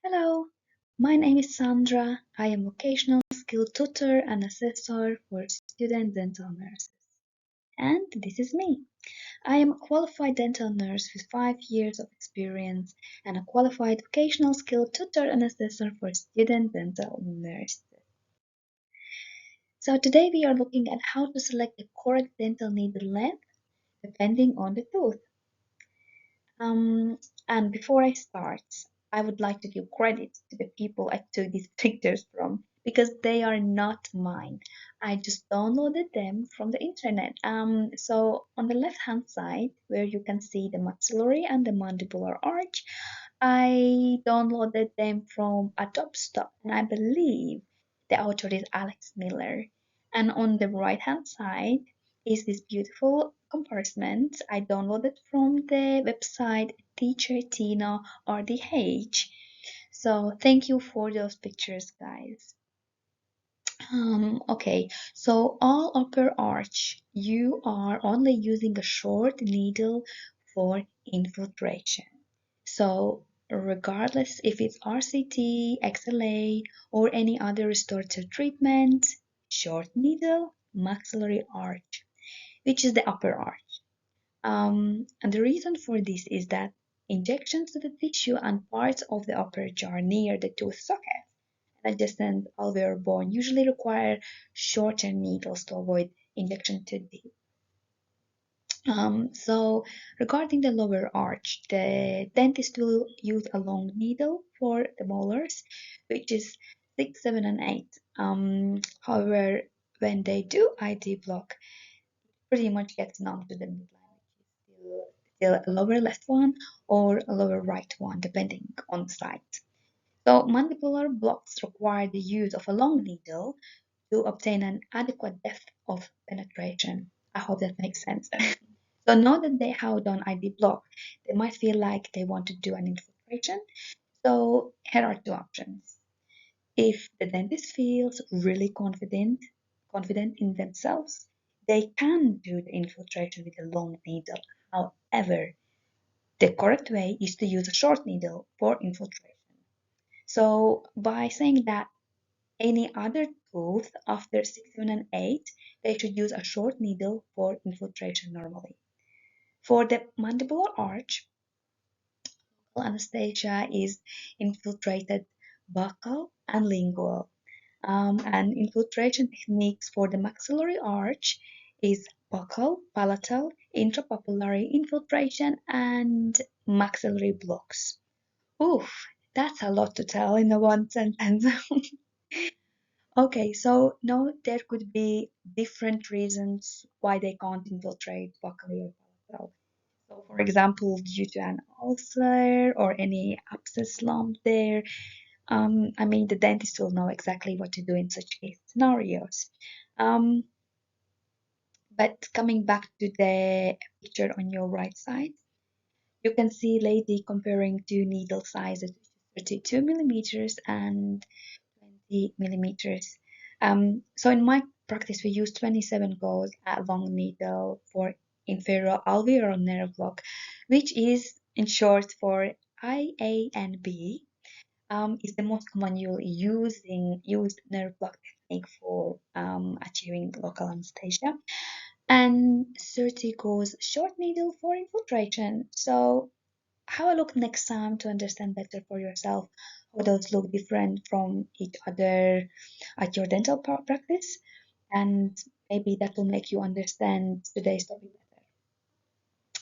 Hello, my name is Sandra. I am vocational skill tutor and assessor for student dental nurses. And this is me. I am a qualified dental nurse with 5 years of experience and a qualified vocational skill tutor and assessor for student dental nurses. So today we are looking at how to select the correct dental needle length depending on the tooth. Um, and before I start, I would like to give credit to the people I took these pictures from because they are not mine. I just downloaded them from the internet. So on the left hand side, where you can see the maxillary and the mandibular arch, I downloaded them from Adobe Stock, and I believe the author is Alex Miller. And on the right hand side is this beautiful compartment I downloaded from the website Teacher Tina RDH. So thank you for those pictures, guys. Okay, so all upper arch, you are only using a short needle for infiltration. So regardless if it's RCT, XLA, or any other restorative treatment, short needle, maxillary arch, which is the upper arch. And the reason for this is that injections to the tissue and parts of the upper jaw near the tooth socket and adjacent alveolar bone usually require shorter needles to avoid injection too deep. So regarding the lower arch, the dentist will use a long needle for the molars, which is 6, 7, and 8. However, when they do ID block, pretty much gets numb to the midline, which is still a lower left one or a lower right one, depending on the site. So mandibular blocks require the use of a long needle to obtain an adequate depth of penetration. I hope that makes sense. So now that they have done ID block, they might feel like they want to do an infiltration. So here are two options. If the dentist feels really confident in themselves, they can do the infiltration with a long needle. However, the correct way is to use a short needle for infiltration. So by saying that any other tooth after 6, 7, and 8, they should use a short needle for infiltration normally. For the mandibular arch, anesthesia is infiltrated buccal and lingual. And infiltration techniques for the maxillary arch is buccal, palatal, intrapapillary infiltration, and maxillary blocks. Oof, that's a lot to tell in a one sentence. Okay, so now there could be different reasons why they can't infiltrate buccally or palatal. So, for example, due to an ulcer or any abscess lump there, the dentist will know exactly what to do in such case scenarios. Um, but coming back to the picture on your right side, you can see lady comparing two needle sizes, 32 millimeters and 20 millimeters. So in my practice, we use 27 gauge long needle for inferior alveolar nerve block, which is in short for IANB. Is the most commonly used nerve block technique for achieving local anesthesia. And 30 goes short needle for infiltration. So have a look next time to understand better for yourself how those look different from each other at your dental practice, and maybe that will make you understand today's topic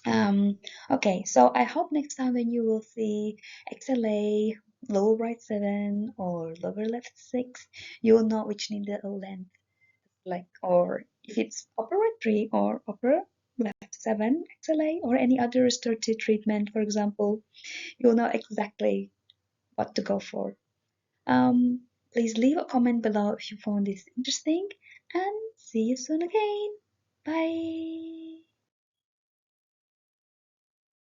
better. Okay, so I hope next time when you will see XLA, lower right 7 or lower left 6, you will know which needle length, like, or if it's upper right 3 or upper left 7 XLA or any other restorative treatment, for example, you'll know exactly what to go for. Please leave a comment below if you found this interesting, and see you soon again. Bye.